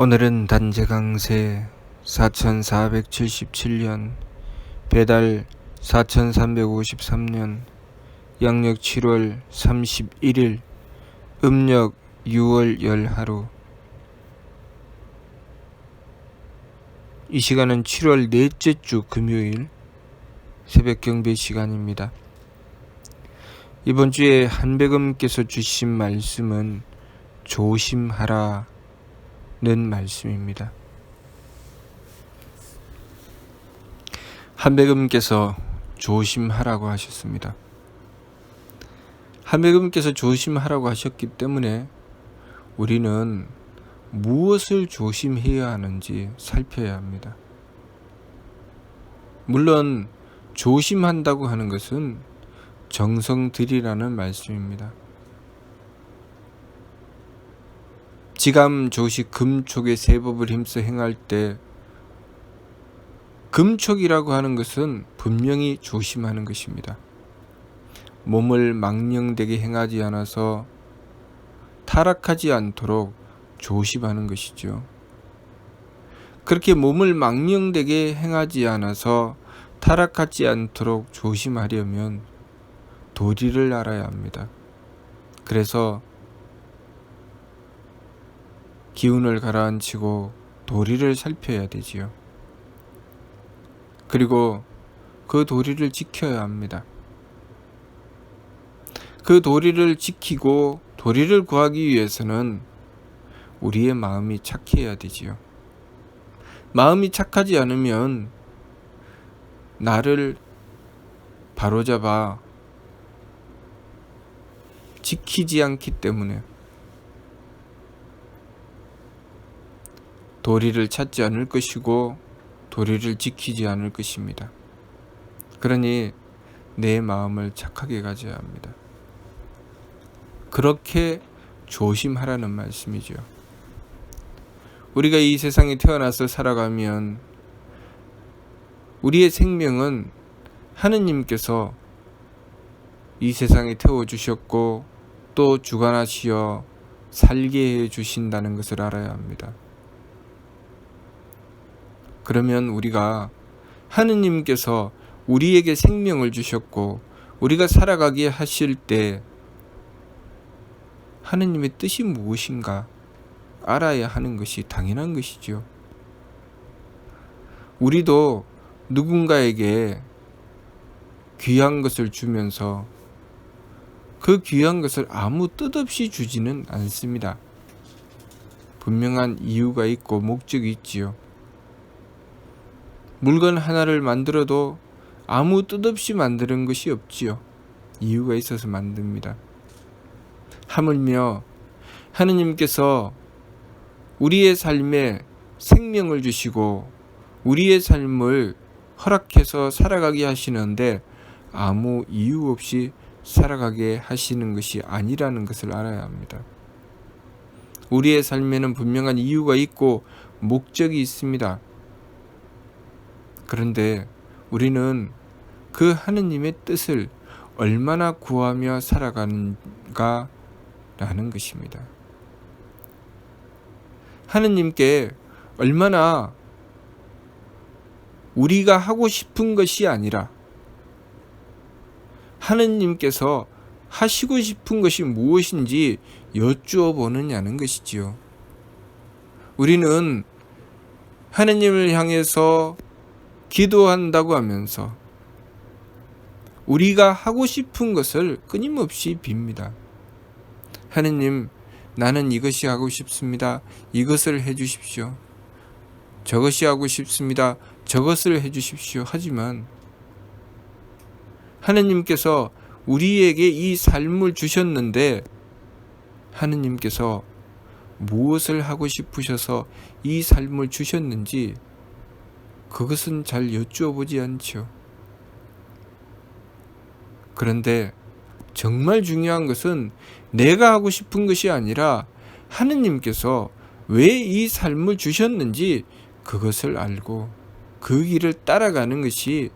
오늘은 단재강세 4477년 배달 4353년 양력 7월 31일 음력 6월 열하루. 이 시간은 7월 넷째 주 금요일 새벽 경배 시간입니다. 이번 주에 한백음께서 주신 말씀은 조심하라 는 말씀입니다. 한백음께서 조심하라고 하셨습니다. 한백음께서 조심하라고 하셨기 때문에 우리는 무엇을 조심해야 하는지 살펴야 합니다. 물론 조심한다고 하는 것은 정성 들이라는 말씀입니다. 지감, 조식, 금촉의 세법을 힘써 행할 때 금촉이라고 하는 것은 분명히 조심하는 것입니다. 몸을 망령되게 행하지 않아서 타락하지 않도록 조심하는 것이죠. 그렇게 몸을 망령되게 행하지 않아서 타락하지 않도록 조심하려면 도리를 알아야 합니다. 그래서 기운을 가라앉히고 도리를 살펴야 되지요. 그리고 그 도리를 지켜야 합니다. 그 도리를 지키고 도리를 구하기 위해서는 우리의 마음이 착해야 되지요. 마음이 착하지 않으면 나를 바로잡아 지키지 않기 때문에 도리를 찾지 않을 것이고 도리를 지키지 않을 것입니다. 그러니 내 마음을 착하게 가져야 합니다. 그렇게 조심하라는 말씀이죠. 우리가 이 세상에 태어나서 살아가면 우리의 생명은 하느님께서 이 세상에 태워주셨고 또 주관하시어 살게 해주신다는 것을 알아야 합니다. 그러면 우리가 하느님께서 우리에게 생명을 주셨고 우리가 살아가게 하실 때 하느님의 뜻이 무엇인가 알아야 하는 것이 당연한 것이죠. 우리도 누군가에게 귀한 것을 주면서 그 귀한 것을 아무 뜻 없이 주지는 않습니다. 분명한 이유가 있고 목적이 있지요. 물건 하나를 만들어도 아무 뜻 없이 만드는 것이 없지요. 이유가 있어서 만듭니다. 하물며 하느님께서 우리의 삶에 생명을 주시고 우리의 삶을 허락해서 살아가게 하시는데 아무 이유 없이 살아가게 하시는 것이 아니라는 것을 알아야 합니다. 우리의 삶에는 분명한 이유가 있고 목적이 있습니다. 그런데 우리는 그 하느님의 뜻을 얼마나 구하며 살아가는가 라는 것입니다. 하느님께 얼마나 우리가 하고 싶은 것이 아니라 하느님께서 하시고 싶은 것이 무엇인지 여쭈어 보느냐는 것이지요. 우리는 하느님을 향해서 기도한다고 하면서 우리가 하고 싶은 것을 끊임없이 빕니다. 하느님, 나는 이것이 하고 싶습니다. 이것을 해주십시오. 저것이 하고 싶습니다. 저것을 해주십시오. 하지만 하느님께서 우리에게 이 삶을 주셨는데 하느님께서 무엇을 하고 싶으셔서 이 삶을 주셨는지 그것은 잘 여쭈어 보지 않죠. 그런데 정말 중요한 것은 내가 하고 싶은 것이 아니라 하느님께서 왜 이 삶을 주셨는지 그것을 알고 그 길을 따라가는 것이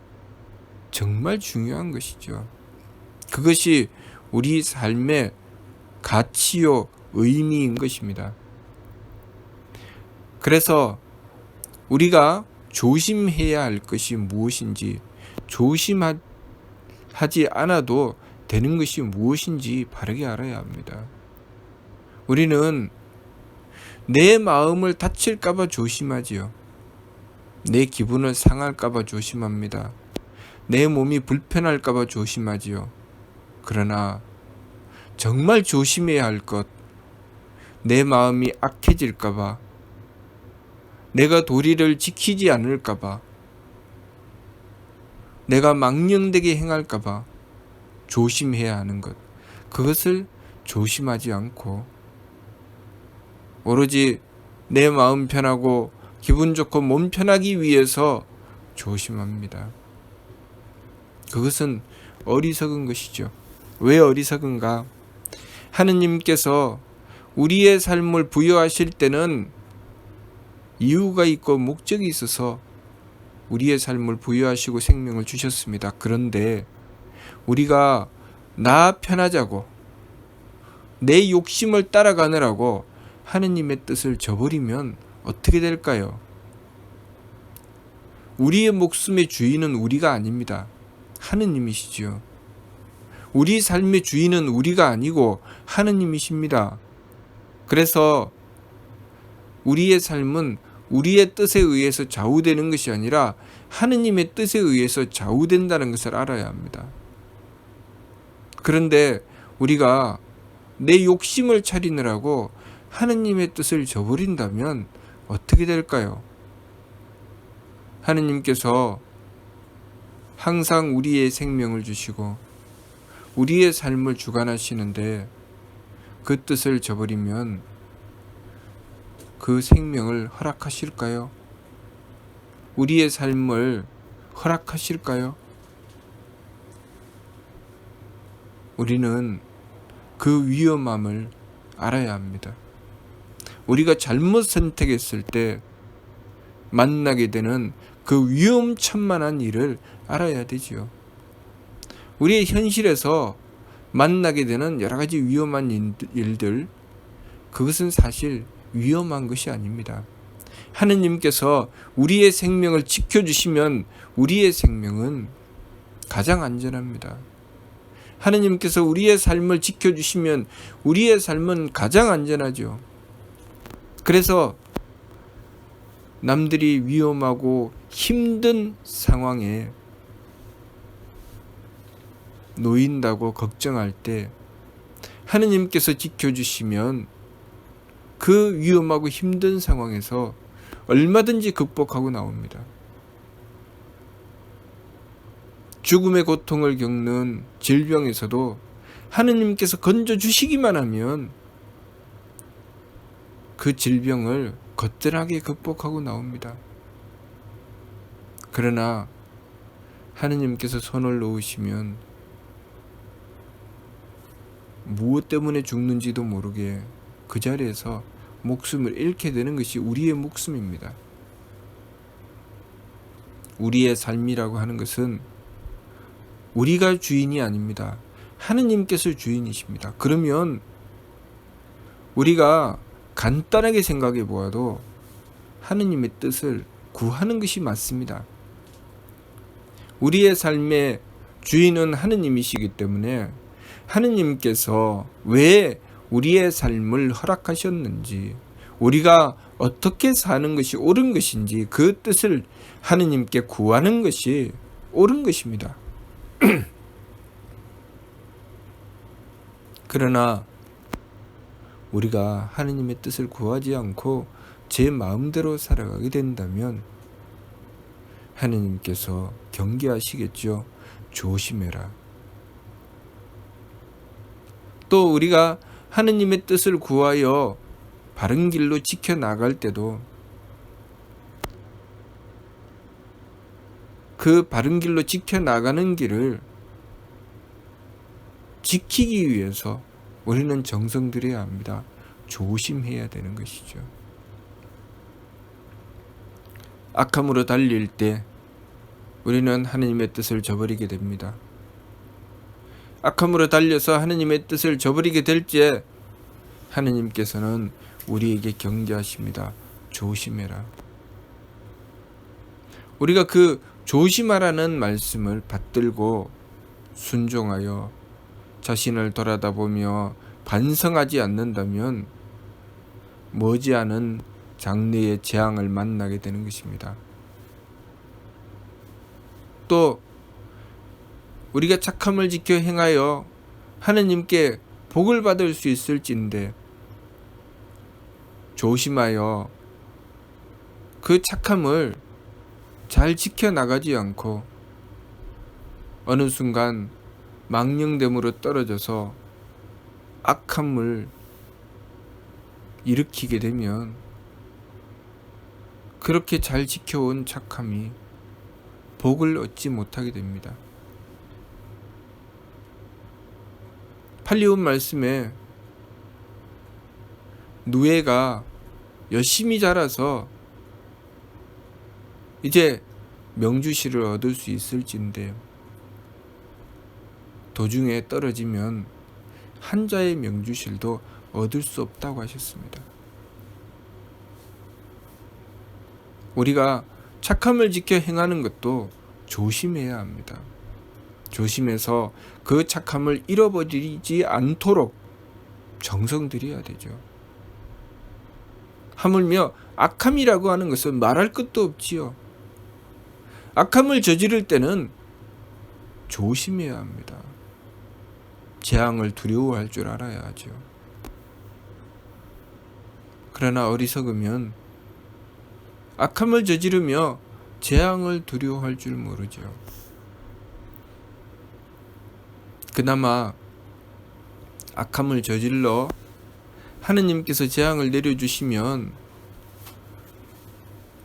정말 중요한 것이죠. 그것이 우리 삶의 가치요 의미인 것입니다. 그래서 우리가 조심해야 할 것이 무엇인지, 조심하지 않아도 되는 것이 무엇인지 바르게 알아야 합니다. 우리는 내 마음을 다칠까봐 조심하지요. 내 기분을 상할까봐 조심합니다. 내 몸이 불편할까봐 조심하지요. 그러나 정말 조심해야 할 것, 내 마음이 악해질까봐, 내가 도리를 지키지 않을까봐, 내가 망령되게 행할까봐 조심해야 하는 것, 그것을 조심하지 않고 오로지 내 마음 편하고 기분 좋고 몸 편하기 위해서 조심합니다. 그것은 어리석은 것이죠. 왜 어리석은가? 하느님께서 우리의 삶을 부여하실 때는 이유가 있고 목적이 있어서 우리의 삶을 부여하시고 생명을 주셨습니다. 그런데 우리가 나 편하자고 내 욕심을 따라가느라고 하느님의 뜻을 저버리면 어떻게 될까요? 우리의 목숨의 주인은 우리가 아닙니다. 하느님이시죠. 우리 삶의 주인은 우리가 아니고 하느님이십니다. 그래서 우리의 삶은 우리의 뜻에 의해서 좌우되는 것이 아니라 하느님의 뜻에 의해서 좌우된다는 것을 알아야 합니다. 그런데 우리가 내 욕심을 차리느라고 하느님의 뜻을 저버린다면 어떻게 될까요? 하느님께서 항상 우리의 생명을 주시고 우리의 삶을 주관하시는데 그 뜻을 저버리면 그 생명을 허락하실까요? 우리의 삶을 허락하실까요? 우리는 그 위험함을 알아야 합니다. 우리가 잘못 선택했을 때 만나게 되는 그 위험천만한 일을 알아야 되지요. 우리의 현실에서 만나게 되는 여러 가지 위험한 일들, 그것은 사실 위험한 것이 아닙니다. 하느님께서 우리의 생명을 지켜주시면 우리의 생명은 가장 안전합니다. 하느님께서 우리의 삶을 지켜주시면 우리의 삶은 가장 안전하죠. 그래서 남들이 위험하고 힘든 상황에 놓인다고 걱정할 때 하느님께서 지켜주시면 그 위험하고 힘든 상황에서 얼마든지 극복하고 나옵니다. 죽음의 고통을 겪는 질병에서도 하느님께서 건져주시기만 하면 그 질병을 거뜬하게 극복하고 나옵니다. 그러나 하느님께서 손을 놓으시면 무엇 때문에 죽는지도 모르게 그 자리에서 목숨을 잃게 되는 것이 우리의 목숨입니다. 우리의 삶이라고 하는 것은 우리가 주인이 아닙니다. 하느님께서 주인이십니다. 그러면 우리가 간단하게 생각해 보아도 하느님의 뜻을 구하는 것이 맞습니다. 우리의 삶의 주인은 하느님이시기 때문에 하느님께서 왜 우리의 삶을 허락하셨는지, 우리가 어떻게 사는 것이 옳은 것인지 그 뜻을 하느님께 구하는 것이 옳은 것입니다. 그러나 우리가 하느님의 뜻을 구하지 않고 제 마음대로 살아가게 된다면 하느님께서 경계하시겠죠. 조심해라. 또 우리가 하느님의 뜻을 구하여 바른 길로 지켜나갈 때도 그 바른 길로 지켜나가는 길을 지키기 위해서 우리는 정성 들여야 합니다. 조심해야 되는 것이죠. 악함으로 달릴 때 우리는 하느님의 뜻을 저버리게 됩니다. 악함으로 달려서 하느님의 뜻을 저버리게 될 때 하느님께서는 우리에게 경계하십니다. 조심해라. 우리가 그 조심하라는 말씀을 받들고 순종하여 자신을 돌아다보며 반성하지 않는다면 머지않은 장래의 재앙을 만나게 되는 것입니다. 또 우리가 착함을 지켜 행하여 하느님께 복을 받을 수 있을진데 조심하여 그 착함을 잘 지켜나가지 않고 어느 순간 망령됨으로 떨어져서 악함을 일으키게 되면 그렇게 잘 지켜온 착함이 복을 얻지 못하게 됩니다. 팔리온 말씀에 누에가 열심히 자라서 이제 명주실을 얻을 수 있을진데 도중에 떨어지면 한자의 명주실도 얻을 수 없다고 하셨습니다. 우리가 착함을 지켜 행하는 것도 조심해야 합니다. 조심해서 그 착함을 잃어버리지 않도록 정성 들여야 되죠. 하물며 악함이라고 하는 것은 말할 것도 없지요. 악함을 저지를 때는 조심해야 합니다. 재앙을 두려워할 줄 알아야 하죠. 그러나 어리석으면 악함을 저지르며 재앙을 두려워할 줄 모르죠. 그나마 악함을 저질러 하느님께서 재앙을 내려주시면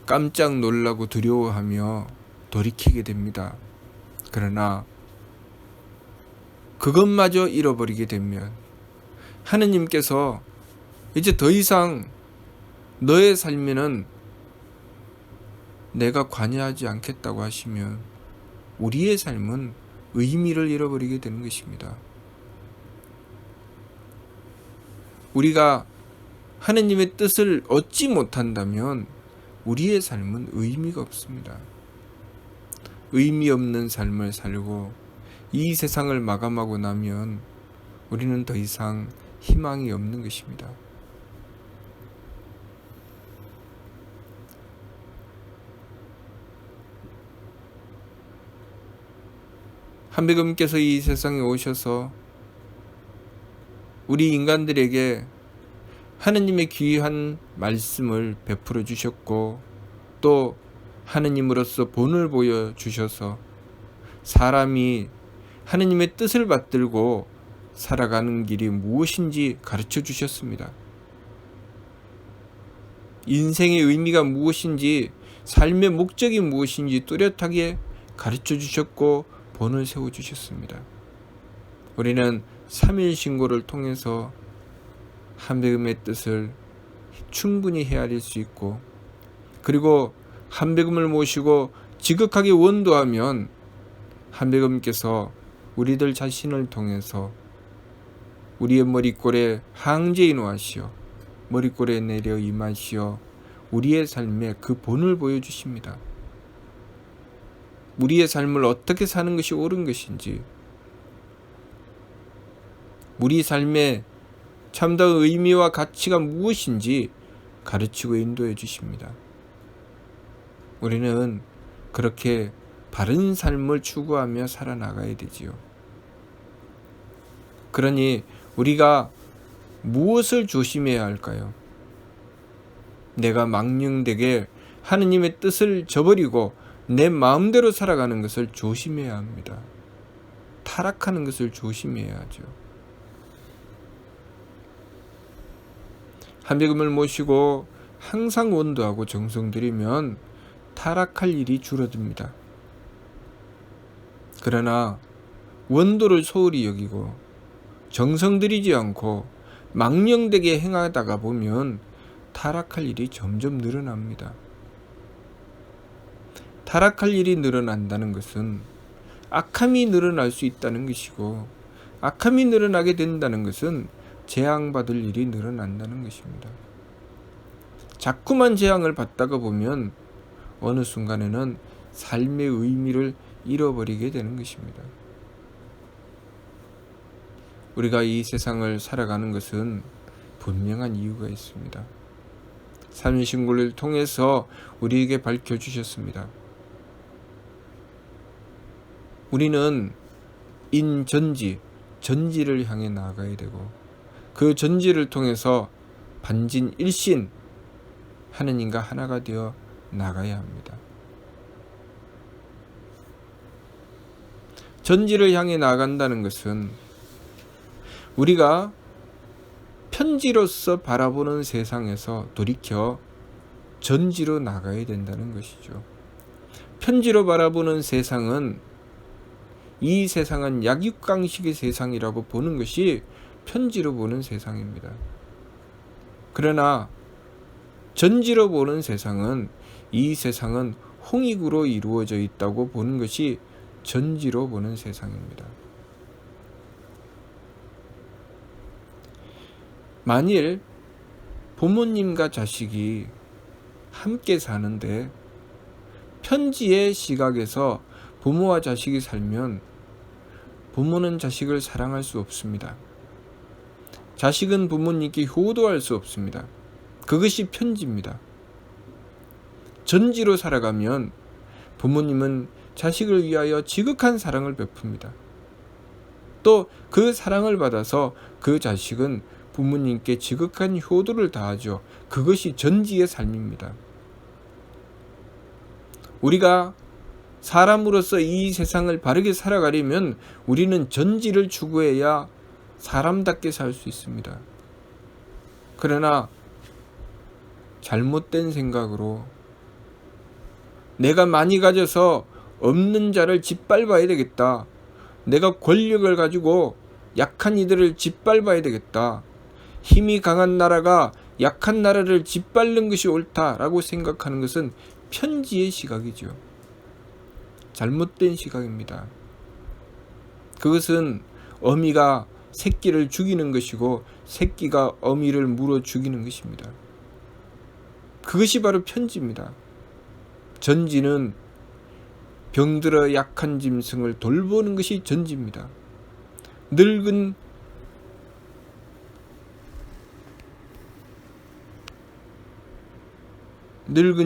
깜짝 놀라고 두려워하며 돌이키게 됩니다. 그러나 그것마저 잃어버리게 되면 하느님께서 이제 더 이상 너의 삶에는 내가 관여하지 않겠다고 하시면 우리의 삶은 의미를 잃어버리게 되는 것입니다. 우리가 하느님의 뜻을 얻지 못한다면 우리의 삶은 의미가 없습니다. 의미 없는 삶을 살고 이 세상을 마감하고 나면 우리는 더 이상 희망이 없는 것입니다. 한백음께서 이 세상에 오셔서 우리 인간들에게 하느님의 귀한 말씀을 베풀어 주셨고 또 하느님으로서 본을 보여주셔서 사람이 하느님의 뜻을 받들고 살아가는 길이 무엇인지 가르쳐 주셨습니다. 인생의 의미가 무엇인지 삶의 목적이 무엇인지 뚜렷하게 가르쳐 주셨고 본을 세워주셨습니다. 우리는 3일 신고를 통해서 한백음의 뜻을 충분히 헤아릴 수 있고 그리고 한백음을 모시고 지극하게 원도하면 한백음께서 우리들 자신을 통해서 우리의 머리꼴에 항제히 놓으시어 머리꼴에 내려 임하시어 우리의 삶에 그 본을 보여주십니다. 우리의 삶을 어떻게 사는 것이 옳은 것인지 우리 삶의 참다운 의미와 가치가 무엇인지 가르치고 인도해 주십니다. 우리는 그렇게 바른 삶을 추구하며 살아나가야 되지요. 그러니 우리가 무엇을 조심해야 할까요? 내가 망령되게 하느님의 뜻을 저버리고 내 마음대로 살아가는 것을 조심해야 합니다. 타락하는 것을 조심해야 하죠. 한백음을 모시고 항상 원도하고 정성 들이면 타락할 일이 줄어듭니다. 그러나 원도를 소홀히 여기고 정성 들이지 않고 망령되게 행하다가 보면 타락할 일이 점점 늘어납니다. 타락할 일이 늘어난다는 것은 악함이 늘어날 수 있다는 것이고 악함이 늘어나게 된다는 것은 재앙받을 일이 늘어난다는 것입니다. 자꾸만 재앙을 받다가 보면 어느 순간에는 삶의 의미를 잃어버리게 되는 것입니다. 우리가 이 세상을 살아가는 것은 분명한 이유가 있습니다. 삼위신구를 통해서 우리에게 밝혀주셨습니다. 우리는 인전지, 전지를 향해 나아가야 되고 그 전지를 통해서 반진일신, 하느님과 하나가 되어 나가야 합니다. 전지를 향해 나간다는 것은 우리가 편지로서 바라보는 세상에서 돌이켜 전지로 나가야 된다는 것이죠. 편지로 바라보는 세상은 이 세상은 약육강식의 세상이라고 보는 것이 편지로 보는 세상입니다. 그러나 전지로 보는 세상은 이 세상은 홍익으로 이루어져 있다고 보는 것이 전지로 보는 세상입니다. 만일 부모님과 자식이 함께 사는데 편지의 시각에서 부모와 자식이 살면 부모는 자식을 사랑할 수 없습니다. 자식은 부모님께 효도할 수 없습니다. 그것이 편지입니다. 전지로 살아가면 부모님은 자식을 위하여 지극한 사랑을 베풉니다. 또 그 사랑을 받아서 그 자식은 부모님께 지극한 효도를 다하죠. 그것이 전지의 삶입니다. 우리가 사람으로서 이 세상을 바르게 살아가려면 우리는 전지를 추구해야 사람답게 살 수 있습니다. 그러나 잘못된 생각으로 내가 많이 가져서 없는 자를 짓밟아야 되겠다. 내가 권력을 가지고 약한 이들을 짓밟아야 되겠다. 힘이 강한 나라가 약한 나라를 짓밟는 것이 옳다라고 생각하는 것은 편지의 시각이죠. 잘못된 시각입니다. 그것은 어미가 새끼를 죽이는 것이고 새끼가 어미를 물어 죽이는 것입니다. 그것이 바로 편지입니다. 전지는 병들어 약한 짐승을 돌보는 것이 전지입니다. 늙은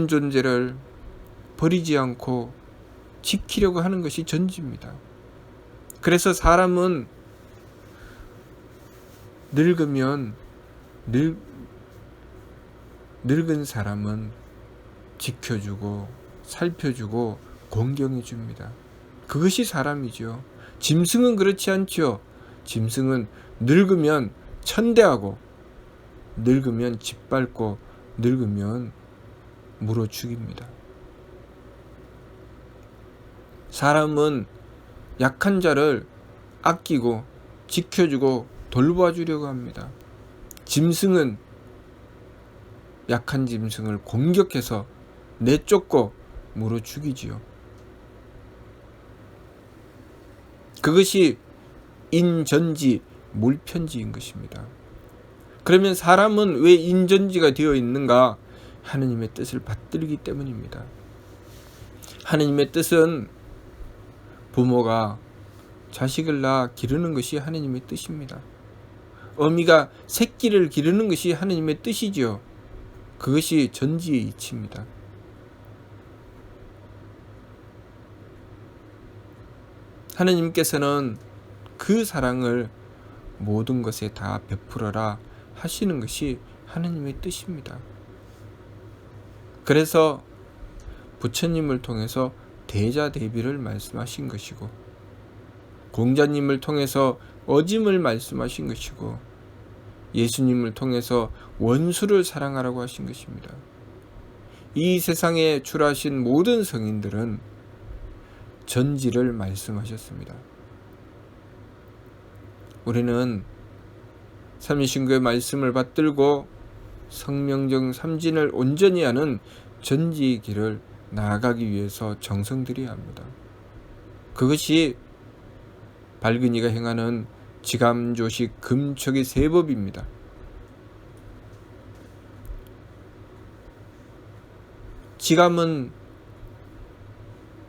존재를 버리지 않고 지키려고 하는 것이 전지입니다. 그래서 사람은 늙은 사람은 지켜주고 살펴주고 공경해줍니다. 그것이 사람이죠. 짐승은 그렇지 않죠. 짐승은 늙으면 천대하고 늙으면 짓밟고 늙으면 물어 죽입니다. 사람은 약한 자를 아끼고 지켜주고 돌봐주려고 합니다. 짐승은 약한 짐승을 공격해서 내쫓고 물어 죽이지요. 그것이 인전지, 물편지인 것입니다. 그러면 사람은 왜 인전지가 되어 있는가? 하느님의 뜻을 받들기 때문입니다. 하느님의 뜻은 부모가 자식을 낳아 기르는 것이 하느님의 뜻입니다. 어미가 새끼를 기르는 것이 하느님의 뜻이죠. 그것이 전지의 이치입니다. 하느님께서는 그 사랑을 모든 것에 다 베풀어라 하시는 것이 하느님의 뜻입니다. 그래서 부처님을 통해서 대자대비를 말씀하신 것이고 공자님을 통해서 어짐을 말씀하신 것이고 예수님을 통해서 원수를 사랑하라고 하신 것입니다. 이 세상에 출하신 모든 성인들은 전지를 말씀하셨습니다. 우리는 삼위신구의 말씀을 받들고 성명정 삼진을 온전히 하는 전지의 길을 나아가기 위해서 정성 들여야 합니다. 그것이 발근이가 행하는 지감조식 금척의 세법입니다. 지감은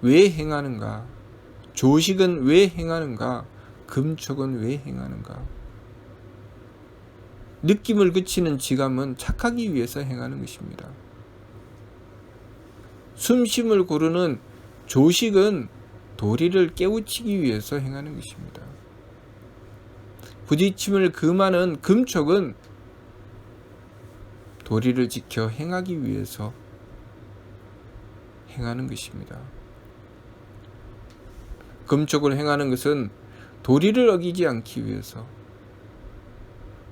왜 행하는가? 조식은 왜 행하는가? 금촉은 왜 행하는가? 느낌을 그치는 지감은 착하기 위해서 행하는 것입니다. 숨쉼을 고르는 조식은 도리를 깨우치기 위해서 행하는 것입니다. 부딪힘을 금하는 금촉은 도리를 지켜 행하기 위해서 행하는 것입니다. 금촉을 행하는 것은 도리를 어기지 않기 위해서,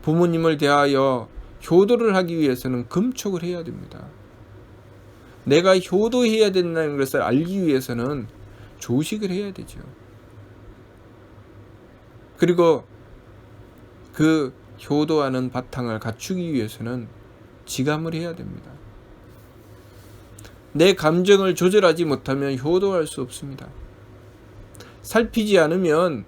부모님을 대하여 효도를 하기 위해서는 금촉을 해야 됩니다. 내가 효도해야 된다는 것을 알기 위해서는 조식을 해야 되죠. 그리고 그 효도하는 바탕을 갖추기 위해서는 지감을 해야 됩니다. 내 감정을 조절하지 못하면 효도할 수 없습니다. 살피지 않으면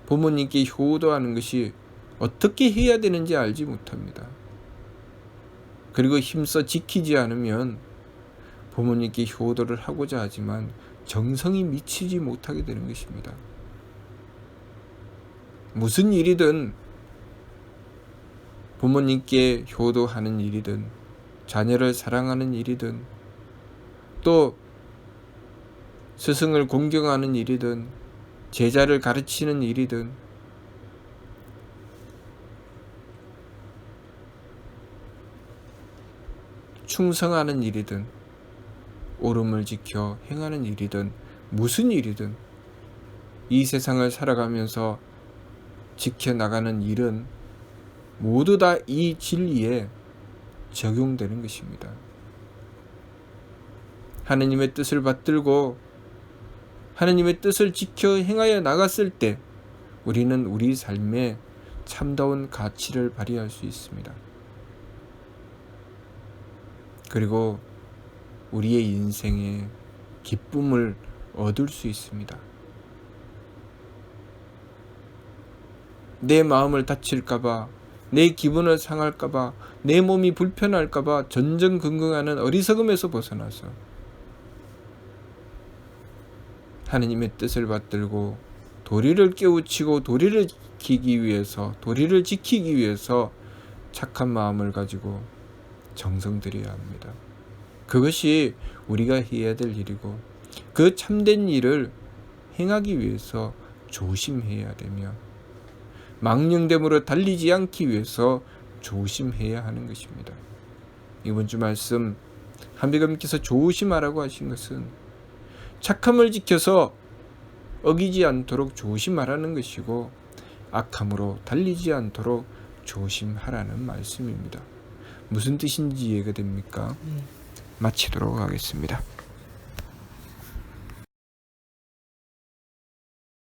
부모님께 효도하는 것이 어떻게 해야 되는지 알지 못합니다. 그리고 힘써 지키지 않으면 부모님께 효도를 하고자 하지만 정성이 미치지 못하게 되는 것입니다. 무슨 일이든, 부모님께 효도하는 일이든, 자녀를 사랑하는 일이든, 또 스승을 공경하는 일이든, 제자를 가르치는 일이든, 충성하는 일이든, 옳음을 지켜 행하는 일이든, 무슨 일이든 이 세상을 살아가면서 지켜나가는 일은 모두 다 이 진리에 적용되는 것입니다. 하느님의 뜻을 받들고 하느님의 뜻을 지켜 행하여 나갔을 때 우리는 우리 삶에 참다운 가치를 발휘할 수 있습니다. 그리고 우리의 인생에 기쁨을 얻을 수 있습니다. 내 마음을 다칠까봐, 내 기분을 상할까봐, 내 몸이 불편할까봐 전전긍긍하는 어리석음에서 벗어나서 하느님의 뜻을 받들고 도리를 깨우치고 도리를 지키기 위해서 착한 마음을 가지고 정성 들여야 합니다. 그것이 우리가 해야 될 일이고, 그 참된 일을 행하기 위해서 조심해야 되며, 망령됨으로 달리지 않기 위해서 조심해야 하는 것입니다. 이번 주 말씀 한비감께서 조심하라고 하신 것은 착함을 지켜서 어기지 않도록 조심하라는 것이고, 악함으로 달리지 않도록 조심하라는 말씀입니다. 무슨 뜻인지 이해가 됩니까? 마치도록 하겠습니다.